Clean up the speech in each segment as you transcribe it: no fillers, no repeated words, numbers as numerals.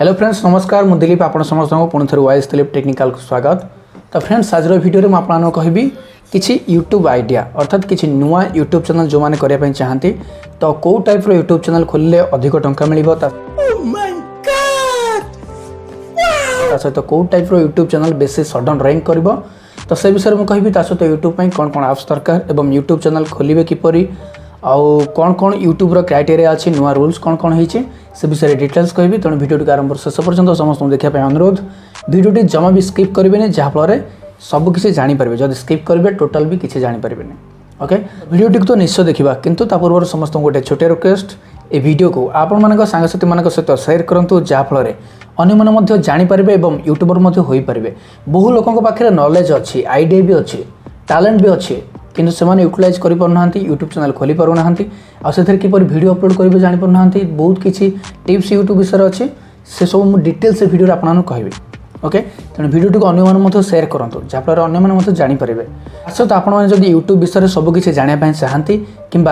Hello friends नमस्कार मु दिलीप आपण समस्त पुणी थे YS.Dillip टेक्निकल स्वागत। तो फ्रेंड्स आज वीडियो में आपको कहबी किसी यूट्यूब आइडिया अर्थात किसी नुआ यूट्यूब चैनल जो मैंने करने चाहती तो कौ टाइप यूट्यूब चैनल खोलिले अधिक टंका मिल सहित कौ टाइप यूट्यूब चैनल बेसी सडन रैंक कर तो से विषय में कहबी सहित यूट्यूब कौन कौन एप्स दरकार एवं यूट्यूब चैनल खोलिबे किपरि आउ कौन कौन यूट्यूब क्राइटेरिया अच्छी नुआ रूल्स कौन कौन होती से विषय डिटेल्स कहबी तेणु वीडियो आरंभ शेष पर्यंत समस्त देखा अनुरोध वीडियो जमा भी स्किप करेंगे जहाँफल सबकि जापर जब स्किप करेंगे टोटाल भी किसी जापर ओके वीडियो तो निश्चय देखा किंतु ता पूर्व समस्त गोटे छोटे रिक्वेस्ट ए वीडियो को आपण सांगसाथी मान सहित सेयार करूँ जहाँफल अन्य जापर और यूट्यूबर हो पारे बहु लोकों पाखे नॉलेज अच्छी आइडिया भी अच्छी टैलेंट भी अच्छी किंतु से यूटिलाइज कर यूट्यूब चैनल खोली पारना आखिर किपर वीडियो अपलोड करेंगे जापना बहुत किसी टिप्स यूट्यूब विषय अच्छी से सब मुझे डिटेल्स से वीडियो आपको कहबी ओके तेणु वीडियो को अन्य सेयार करूँ जहाँफल अन्य जापर सहित आपड़ी यूट्यूब विषय सबकि जानापी चाहती कि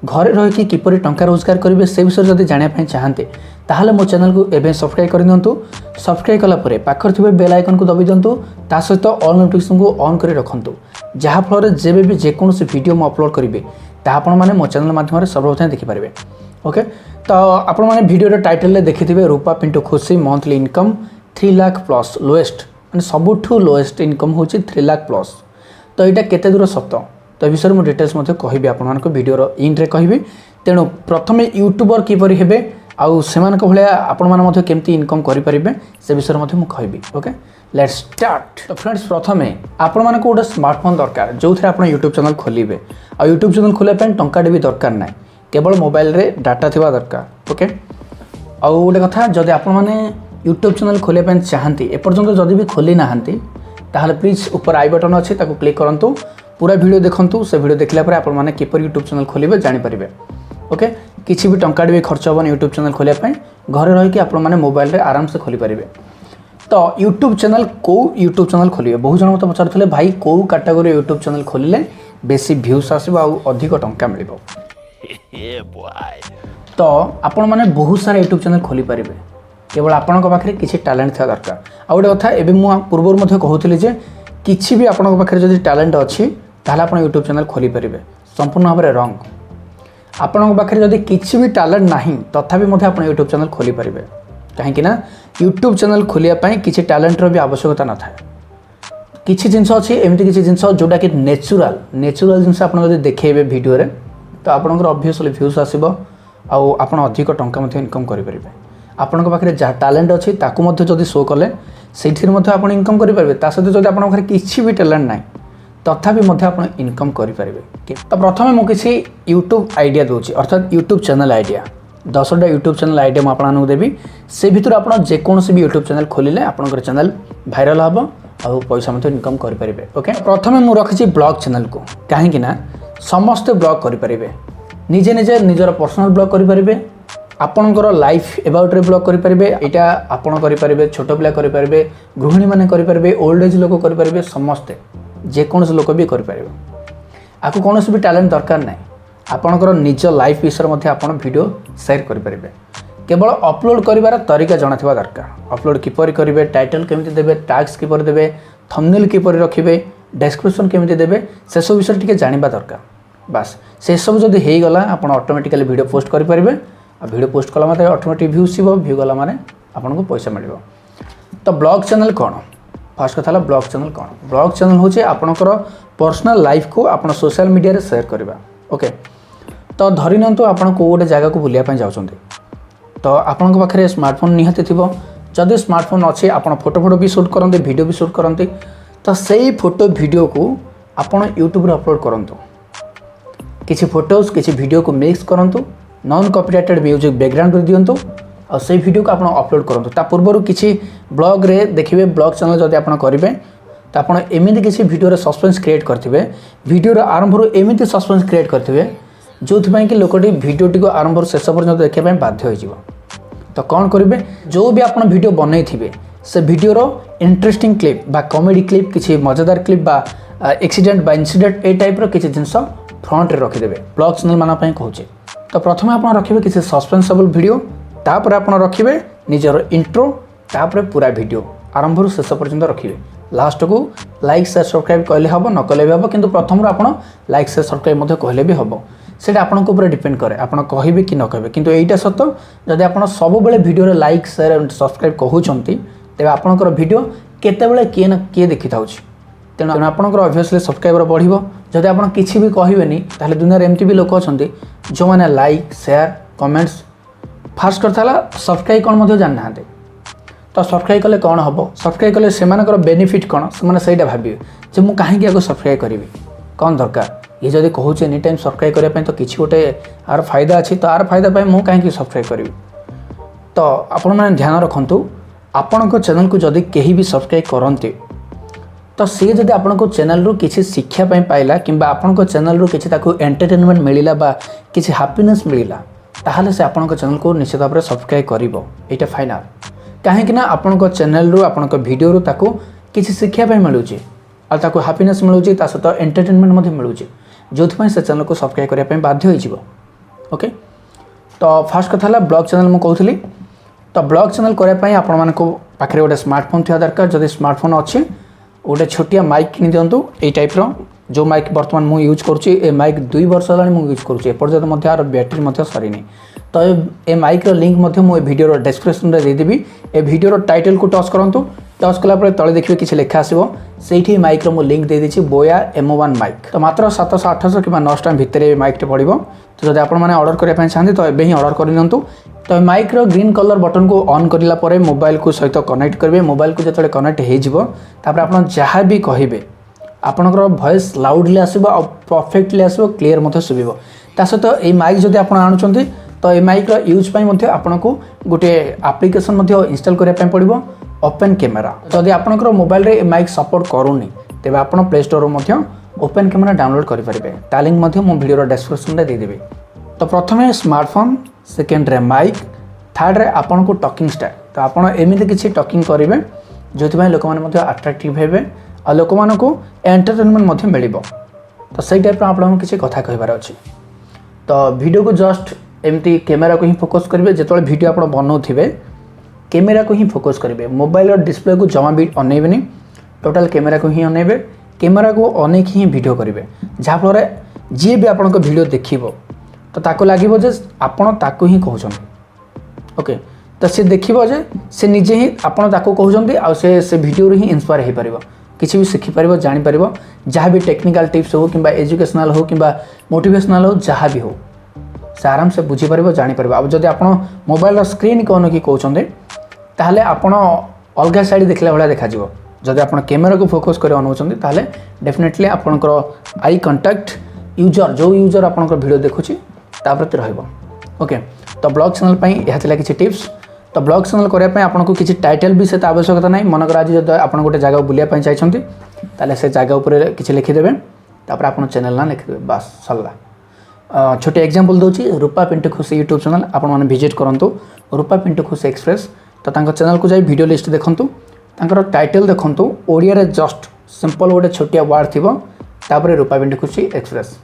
घरे रही किपर टंका रोजगार करेंगे से विषय जब जानापी चाहते ताहले मो चैनल को एवं सब्सक्राइब कर दिंतु सब्सक्राइब कलापर पाखर थे बेल आइकन को दबी दिंतु ता सहित ऑल नोटिफिकेशन को ऑन कर रखुँ जहाँफल जब भी जेकोसी वीडियो मुझे अपलोड करेंगे तापण मैंने मो चैनल माध्यम सर्वप्रथम देखिपारे ओके तो आपण मैंने वीडियो टाइटल देखिथे रूपा पिंटू खुशी monthly income 3 lakh plus lowest मैंने सबुठू लोएस्ट इनकम हूँ 3 लाख प्लस तो यहाँ केते दूर सत तो विषय में डिटेल्स कहबी आपण वीडियो इंड्रे कहबी तेणु प्रथम यूट्यूबर किपरि हेबे आउ सेमानक भलिया आपण माने केमती इनकम करें से विषय में कहबी ओके लेट्स स्टार्ट। तो फ्रेंड्स प्रथम आपण मानक गोटे स्मार्टफोन दरकार जो थे आप यूट्यूब चैनल खोलिबे आ यूट्यूब चैनल खोलिया टंकाटे भी दरकार ना केवल मोबाइल रे डाटा थिबा दरकार ओके आउ गोटे कथा जदि आपण माने यूट्यूब चैनल खोलिया चाहती एपर्यंत जदि भी खोली नाहंती ताहले प्लीज ऊपर आई बटन अच्छी क्लिक करूँ पूरा वीडियो देखूँ से वीडियो देखला पर आपण माने किपर यूट्यूब चैनल खोलिबे जानि परिबे ओके किसी भी टंका भी खर्च हेबन यूट्यूब चैनल खोलिया घरे रही आपण माने मोबाइल रे आराम से खोली पारिबे। तो यूट्यूब चैनल कौ यूट्यूब चैनल खोलिए बहुत जन मत पचारे भाई कौ कैटेगरी यूट्यूब चैनल खोलिले बेसी व्यूज आसो अधिक टंका मिल तो आपण मैंने बहुत सारा यूट्यूब चैनल खोली पारे केवल आपण पाखे किसी टैलेंट था दरकार आ गोटे कथा एवं मुझे पूर्व कहूली किसी भी आपण पाखे जब टैलेंट अच्छी ताहले आपण यूट्यूब चैनल खोली पारे संपूर्ण भाव में रंग आपण पाखे जब किसी भी टैलेंट नहीं तथापि आप यूट्यूब चैनल खोली पारे कहीं यूट्यूब चैनल खोलिया किसी टैलेंटर भी आवश्यकता न थाए किसी जिनस अच्छी एमती किसी जिनस जोटा कि नेचुरल जिनस आप देखेबे वीडियो रे तो आपंकर ऑब्वियसली व्यूज आसो आप अधिक टंका इनकम करेंगे आपण पाखे जहाँ टैलेंट अच्छी जदि शो कले से आप इनकम करेंगे सहित जब आप किसी भी टैलेंट ना तथापि आप इनकम करेंगे। तो प्रथम मुझे किसी यूट्यूब आइडिया दूसरी अर्थात यूट्यूब चैनल आइडिया 10टा यूट्यूब चैनल आइडिया मुझे आपको देवी से भितर आप जेकोसी भी यूट्यूब चैनल खोलिले आपंकर चैनल भाइराल हम और पैसा इनकम करेंगे ओके प्रथम मुझे रखी ब्लॉग चैनल को कहीं समस्ते ब्लॉग करेंगे निजे निजे निजर पर्सनल ब्लॉग करेंगे आपणकर लाइफ एबाउट रे ब्लॉग करेंगे यहाँ आपड़ करेंगे छोट पिला करेंगे गृहिणी मैंने करेंगे ओल्ड एज लोक करेंगे समस्ते जेकोसी लोक भी करेंगे आपको कौन भी टैलेंट दरकार ना आपणकर निज लाइफ विषय आप वीडियो शेयर करेंगे केवल अपलोड कर तरीका जाना दरकार अपलोड किपर करेंगे टाइटल केमी देवे टैग्स किपर देवे थंबनेल किपर रखिए डिस्क्रिप्शन केमी देवे से सब विषय टी जाना दरकार बास से सब जब होगला आप ऑटोमेटिकली वीडियो पोस्ट करेंगे वीडियो पोस्ट कला मात्रे ऑटोमेटिक व्यूज व्यू गला माने आपको पैसा मिल। तो ब्लॉग चैनल कौन फर्स्ट कथा ब्लॉग चैनल कौन ब्लॉग चैनल हूँ आपणकर पर्सनल लाइफ को आप सोशल मीडिया रे शेयर करवा ओके तो धरी नियंतु आप गोटे जगह को बुलाया जाऊँगी तो आपण पाखे स्मार्टफोन निहाती थी जदि स्मार्टफोन अच्छे आप फोटो भी शूट करते वीडियो भी शूट करते तो सही फोटो वीडियो को आप यूट्यूब अपलोड करूँ किसी फोटोज किसी वीडियो को मिक्स करूँ नॉन कॉपीराइटेड म्यूजिक बैकग्राउंड दिंतु और से वीडियो को आप अपलोड करूँ ता पूर्व किसी ब्लॉग रे देखिए ब्लॉग चैनल जब आप करेंगे तो आप एमती किसी वीडियो सस्पेंस क्रिएट करेंगे वीडियो आरंभ एमती सस्पेंस क्रिएट करेंगे जो कि लोकटी वीडियोटी को आरंभ शेष पर्यटन देखापी बाध्य हो तो कौन करेंगे जो भी आप वीडियो बनई थे से वीडियोर इंटरेस्टिंग क्लिप बा कॉमेडी क्लिप किसी मजेदार क्लिप बा एक्सीडेंट बा इंसिडेंट ए टाइप किसी जिनस फ्रंट रे रखिदेवे ब्लॉग चैनल मान कहूँ तो प्रथम आप रखिए किसी सस्पेंसेबल वीडियो तापर आप रखिए निजर इंट्रो तापर पूरा वीडियो आरंभ शेष पर्यंत रखिए लास्ट को लाइक शेयर सब्सक्राइब कहले हम न कहले भी हम किंतु प्रथम आपण लाइक शेयर सब्सक्राइब कहले भी हम सेटा आपन ऊपर डिपेंड करे आपण कहबे कि न कहबे किंतु एटा सत जदि आपण सब बेले वीडियो रे लाइक शेयर एंड सब्सक्राइब कहउचंती तेबे आपनकर वीडियो केते बेले किए न किए देखि थाउची तेणु आपनकर ऑब्वियसली सब्सक्राइबर बढ़िबो जदि आपण किछि भी कहबेनी ताले दुनिया रे एमती भी लोक अछंती जो माने लाइक शेयर कमेंट्स फास्ट करथाला सब्सक्राइब कोन मध्ये जान नाते तो सब्सक्राइब कले कौन हम सब्सक्राइब कले से बेनिफिट कौन से भावे जे मु कहीं आगे सब्सक्राइब करी कौन दरकार ये जब कहूँ एनी टाइम सब्सक्राइब करने तो किसी गोटे आर फायदा अच्छी तो आर फायदा पाई मुझे कहीं सब्सक्राइब करी तो आपण मैंने ध्यान रखु आपण चैनल को जदि कहीं भी सब्सक्राइब करते तो सी जब आपण चैनल रू किसी शिक्षा पाइला कि आपण चैनल रू किसी एंटरटेनमेंट मिलला बा किसी हैप्पीनेस मिलला ताहले से आपण चैनल को निश्चित भाव में सब्सक्राइब करिवो एटा फाइनल कहीं आपण चैनल रू आपण वीडियो रू ताको किसी शिक्षा मिलूँ और ताको हैप्पीनेस मिलूँ सहित एंटरटेनमेंट मिलूँ जो से चैनल को सब्सक्राइब करने बाध्य हो ओके तो फास्ट कथा ब्लॉग चैनल मुझे कहूली तो ब्लॉग चैनल करने आपण मान पाखे गोटे स्मार्टफोन थी दरकार जब स्मार्टफोन अच्छे गोटे छोटिया माइक किनी दिंतु ये टाइप जो माइक बर्तमान मुझे यूज करुँची माइक 2 वर्ष है मुझे यूज करुँची एपर्यंत यार बैटेरी सरीनी तो ये माइक लिंक मुझे भिडियो डिस्क्रिप्शन में देदेवी ए भिडियो टाइटल को टच करूँ टच कलापर तले देखिए किसी लेखा आसो से माइक मुझे लिंक दे देती बोया M1 माइक तो मात्र 700 800 कि 900 भितर माइक पड़ो तो जब आप ऑर्डर करने चाहते तो ये ऑर्डर कर दिंतु तो माइक ग्रीन कलर बटन को ऑन करापर मोबाइल को सहित कनेक्ट करेंगे मोबाइल को जो कनेक्ट हो जहाँ भी कहे आपणकर वॉइस लाउडली आसो और परफेक्टली आसो क्लीयर मत शुभ ता सहित ये माइक जब आप आणुंट तो ये माइक यूज आपन को गोटे एप्लिकेशन इंस्टॉल करने पड़ो ओपन कैमेरा जदि आपनकर मोबाइल रे माइक सपोर्ट करूनी तेबे आपन प्ले स्टोर रो ओपन कैमेरा डाउनलोड करि परिबे ता लिंक मो वीडियो डिस्क्रिप्शन रे दे देबे तो प्रथम स्मार्टफोन सेकेंड रे माइक थर्ड रे आपन को टॉकिंग स्टाइल तो आपन एमिति किछि टॉकिंग करिवे जोथि लोक माने अट्रैक्टिव हेबे आ लोक मान को एंटरटेनमेंट मिलिबो तो सही टाइप आपन किछि कथा कहबार अछि तो वीडियो को जस्ट एमती कैमेरा को ही फोकस करेंगे जो वीडियो आप बनाऊे कैमेरा को ही फोकस करेंगे मोबाइल और डिस्प्ले को जमा भी अनेबनी टोटाल कैमेरा को ही अनेबे कैमेरा को अनेक ही वीडियो करेंगे जहाँफल जी भी आपण वीडियो देखिबो तो ताको लागिबो जे आपण ताको ही कहउछन ओके तो से देखिबो जे से निजे ही आपण ताको कहउछन आ से वीडियो ही इंस्पायर हो पारिबो किसी भी शिखि पारिबो जानि पारिबो जहाँ भी टेक्निकल टिप्स हो कि एजुकेशनल हो कि मोटिवेशनल हो जहाँ भी हो से आराम से बुझीपर जापर अब जब आप मोबाइल स्क्रीन कौन कि कहते ताहले आपन अलग साइड देखला भाया देखा जब आप कैमेरा को फोकस कर अनाउंट ताहले डेफिनेटली आपनकर आई कंटाक्ट यूजर जो यूजर आपनकर वीडियो देखुची ता प्रति रहइबो ओके तो ब्लॉग चैनल पई यह थिला किछि टिप्स तो ब्लॉग चैनल करया पई आपनको किछि टाइटल भी से आवश्यकता नहीं मनकर आज जब आप गोटे जगह बुलिया पई चाहछंती ताले से जगह ऊपर किछि लिखि देबे तापर आपन चैनल ना लिखि देबे बस सरला छोटे एग्जांपल दूसरी रूपा पिंटू खुशी यूट्यूब चैनल आपण मैंने विजिट करूँ रूपा पिंटू खुशी एक्सप्रेस तो चैनल को जाई वीडियो लिस्ट देखूँ तर टाइटल देखूँ ओडिया रे जस्ट सिंपल गोटे छोटिया वार्ड थी तापर रूपा पिंटू खुशी एक्सप्रेस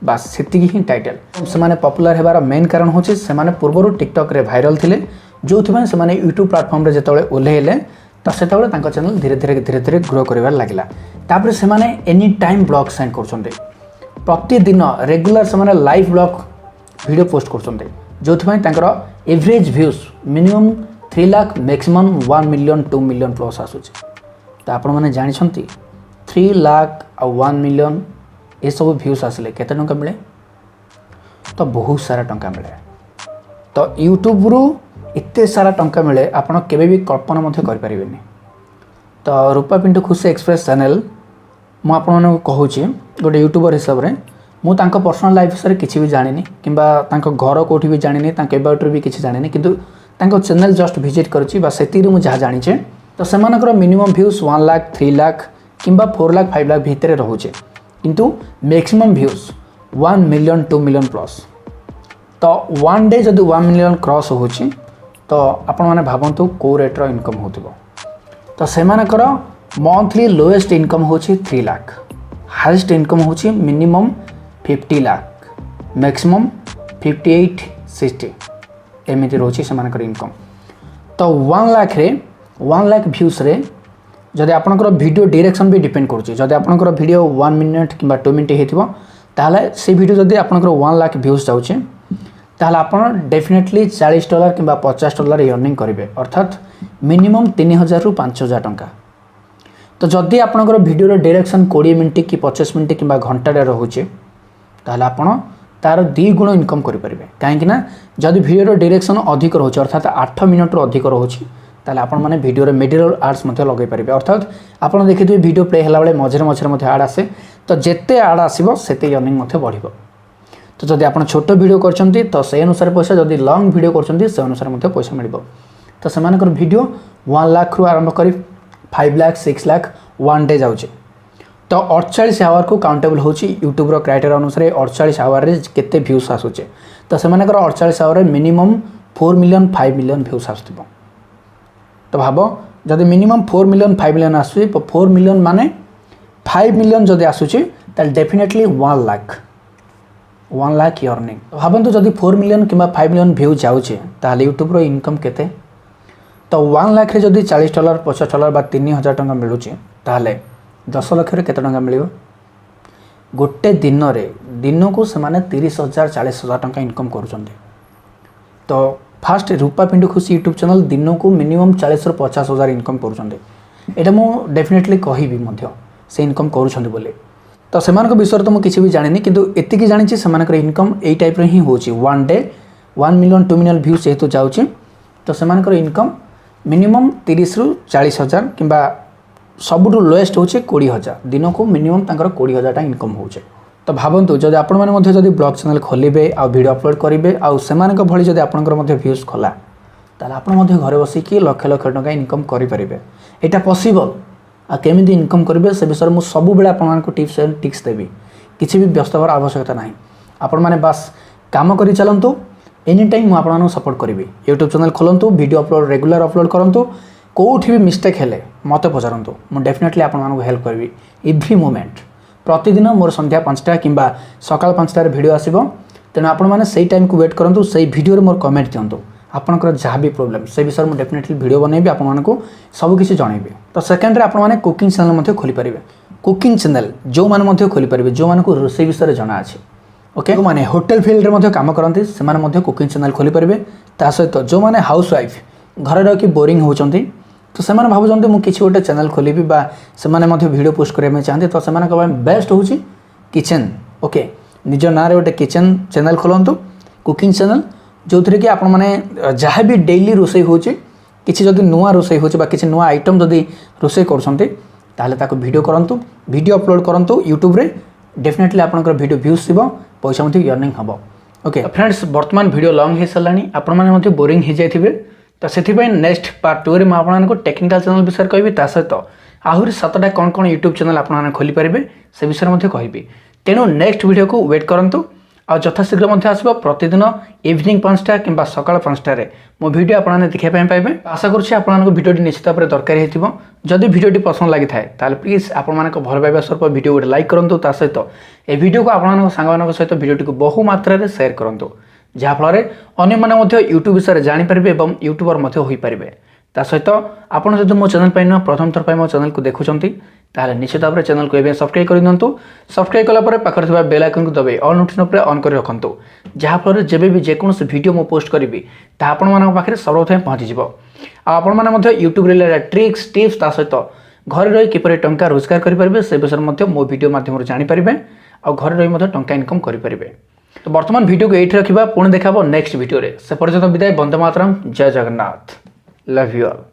बस सेतिकी ही टाइटल से पॉपुलर होबार मेन कारण हूँ से पूर्व टिकटॉक रे वायरल थिले जो से यूट्यूब प्लेटफॉर्म रे जिते ओह्लैले तो से चैनल धीरे धीरे धीरे धीरे ग्रो कर लगे तापर से एनी टाइम ब्लॉग सेंड कर प्रतिदिन रेगुलर से लाइव ब्लॉग वीडियो पोस्ट कर जो average views minimum 3 lakh maximum 1 million 2 million plus आसूँ तो आपण मैंने जानते 3 लाख आ 1 मिलियन ये सब व्यूज आसिले केते टंका मिले तो बहुत सारा टंका मिले तो यूट्यूब रु इत्ते सारा टंका मिले आपण केबे भी कल्पना मध्य कर परिबेनी तो रूपा पिंटू खुशी एक्सप्रेस चैनल मु आपन कहूँ गोटे यूट्यूबर हिसाब से मुझे पर्सनल लाइफ विषय किसी भी जानी कि घर कौटी भी जानी एबाउट भी किसी जानी किंतु चैनल जस्ट विजिट करुँची मुझे जहाँ जाचे तो से मिनिमम व्यूज 1 लाख 3 लाख कि 4 लाख 5 लाख भितर रोचे किंतु maximum views 1 million 2 million plus तो वन डे जब 1 मिलियन क्रॉस हो तो आपण मैंने भावतु कौ रेट्र इनकम हो तो से मंथली लोएस्ट इनकम हो 3 लाख हाईएस्ट इनकम हो मिनिमम 50 लाख मैक्सिमम 58 60 एमती रोचे से इनकम तो 1 लाख रे 1 लाख व्यूज रे जदि आपनकर वीडियो डायरेक्शन भी डिपेंड करूची जदि आपनकर वीडियो 1 मिनिट किंबा 2 मिनिट हेतिबो ताले से वीडियो जदि आपनकर 1 लाख व्यूज जाउचे ताले आपन डेफिनेटली $40 किंबा $50 अर्निंग करिवे अर्थात मिनिमम 3000 रु 5000 टंका। तो जदि आपनकर वीडियो डायरेक्शन 20 मिनिट कि 25 मिनिट किंबा घंटा रे रहउचे ताले आपन तार 2 गुण इनकम करि परिबे काहे कि ना जदि वीडियो डायरेक्शन अधिक रहउचे अर्थात 8 मिनिट रु अधिक रहउचे ताले आपण माने वीडियो रे मिडियल एड्स मध्ये लगे परिबे अर्थात आपण देखिथिबे वीडियो प्ले हला बेले मझरे मझरे मध्ये एड आसे तो जेते एड आसीबो सेते अर्निंग मध्ये बढ़िबो। तो जदि आपण छोट वीडियो करचंती तो से अनुसार पैसा जदि लॉन्ग वीडियो करचंती से अनुसार मध्ये पैसा मिलिबो। तो सेमानकर वीडियो 1 लाख रु आरंभ करी 5 लाख 6 लाख 1 डे जाउचे। तो 48 आवर को काउंटेबल होची YouTube रो क्राइटेरिया अनुसार 48 आवर रे केते व्यूज आसुचे तो सेमानकर 48 आवर रे मिनिमम 4 मिलियन 5 मिलियन व्यूज आसुतिबो। तो भाव जदि मिनिमम 4 मिलियन 5 मिलियन आसुची तो 4 मिलियन माने 5 मिलियन जदि आसुची ताल डेफिनेटली 1 लाख अर्निंग। तो भावंतु जदि 4 मिलियन किंबा 5 मिलियन व्यू जाउचे ताल YouTube रो इनकम केते तो 1 लाख रे जदि $40 $50 बा 3000 टंका मिलुची ताले 10 लाख रे केते टंका मिलिबो गोटे दिन रे दिन को से माने 30,000 40,000 टंका इनकम करूचंदी। तो फास्ट रूपा पिंटू खुशी यूट्यूब चैनल दिन को मिनिमम 40 रु 50,000 इनकम करूचंदी एटा मो डेफिनेटली कहिबी मध्य से इनकम करूचंदी बोले। तो सेमानक विषय तो मु किछि भी जानिनी किंतु एतिकी जानिछि सेमानकर इनकम एई टाइप रे ही होची 1 डे 1 मिलियन 2 मिलियन व्यूज जेतु जाउची तो सेमानकर इनकम मिनिमम 30 रु 40,000 किंबा सबुठु लोएस्ट होची 20,000 दिन को मिनिमम तांकर 20,000 टा इनकम होचे। तो भावंतु जदि आपण माने मध्ये जदि ब्लॉग चैनल खोलिबे आ वीडियो अपलोड करिवे आ सेमानक भଳି जदि आपनकर मध्ये व्यूज खोला ताले आपण मध्ये घरे बसी कि लाख लाख टका इनकम करि परिबे एटा पॉसिबल। आ केमिति इनकम करिवे से विषय मु सब बेला आपण मानक टिप्स एंड ट्रिक्स देबी किछि भी व्यस्त होबार आवश्यकता नाही आपण माने बस काम करि चलंतु एनी टाइम मु आपण मानक सपोर्ट करिवि। YouTube चैनल खोलंतु वीडियो अपलोड रेगुलर अपलोड करंतु कोठी भी मिस्टेक हेले मते पचारंतु मु डेफिनेटली आपण मानक हेल्प करबी एवरी मोमेंट। प्रतिदिन मोर संध्या 5टा किंबा सकाळ 5टा रे वीडियो आसीबो तेना आपण माने सेही टाइम को वेट करंतु सेही वीडियो रे मोर कमेंट दियंतु आपनकर जहाँ भी प्रोब्लेम से विषय में डेफिनेटली वीडियो बनैबी आपण मानक सब किछि जणैबी। तो सेकंड रे आपण माने कुकिंग चैनल मध्ये खोली परिबे कुकिंग चैनल जो मान मध्ये खोली परिबे जो मान को रोसई विषय जाना अछि ओके जो माने होटल फील्ड रे मध्ये काम करंती से माने मध्ये कुकिंग चैनल खोली परिबे। ता सहित जो माने हाउस वाइफ घर रह के बोरिंग होचंती तो से माने भाबुचंती मु किछि गोटे चैनल खोलिबी बा से माने मध्ये वीडियो पोस्ट करे में चाहते तो से माने कबा बेस्ट होची किचन ओके निज ना रे गोटे किचन चैनल खोलंतु कुकिंग चैनल जो थरे कि आपण माने जहाँ भी डेली रोसई होची किछि जदी नुआ रोसई होची बा किछि नुआ आइटम जदी रोसई करछंती ताले ताको वीडियो करंतु वीडियो अपलोड करंतु YouTube रे डेफिनेटली आपनकर वीडियो व्यूज सिबो पैसा मध्ये अर्निंग हबो ओके। फ्रेंड्स वर्तमान वीडियो लॉन्ग हे सलानी आपण माने मध्ये बोरिंग हे जायथिबे तो सेथिबे नेक्स्ट पार्ट 2 रे म आपन को टेक्निकल चैनल विषय कहबी ता सहित आहुरी 7टा कोन कोन YouTube चैनल आपन माने खोली परिबे से विषय मध्ये कहबी तेनु नेक्स्ट वीडियो को वेट करंतु आ यथाशीघ्र मध्ये आसबो प्रतिदिन इवनिंग 5टा किंबा सकाळ 5टा रे मो वीडियो आपन माने देखै पाइबे। आशा करछि आपन मानको वीडियोटी निश्चित भाबरे दरकार हेतिबो जदि वीडियोटी पसंद लागि थाए ताले प्लीज आपन मानको भल पाइबा स्वरूप वीडियो गोटे लाइक करंतु ता सहित ए वीडियो को आपन मानको सांग मानको सहित वीडियोटी को बहु मात्रा रे शेयर करंतु जहाँ फल अन्य मैंने यूट्यूब विषय जानीपारे और यूट्यूबर होई पारिबे। ता सहित आपड़ जो मो चैनल पर प्रथम थर मो चैनल को देखुंत ताले निश्चित भाव में चैनल को सब्सक्राइब कर दिंतु। सब्सक्राइब कलापर पाखे बेल आइकन को दबाई ऑल नोटिफिकेशन पर ऑन कर रखुँ जहाँ फल जब भी जेकोसी वीडियो मु पोस्ट करी पाखे सर्वप्रथम पहुँची आपण मैंने यूट्यूब रिलेटेड ट्रिक्स टिप्स ता सहित घर रही किपर टंका रोजगार करेंगे से विषय में मो वीडियो माध्यम जानीपारे और घर रही टंका इनकम करेंगे। तो वर्तमान वीडियो को ये रखा पुणी देखा नेक्स्ट वीडियो से पर्यटन विदाय। वंदे मातरम जय जगन्नाथ लव यू ऑल।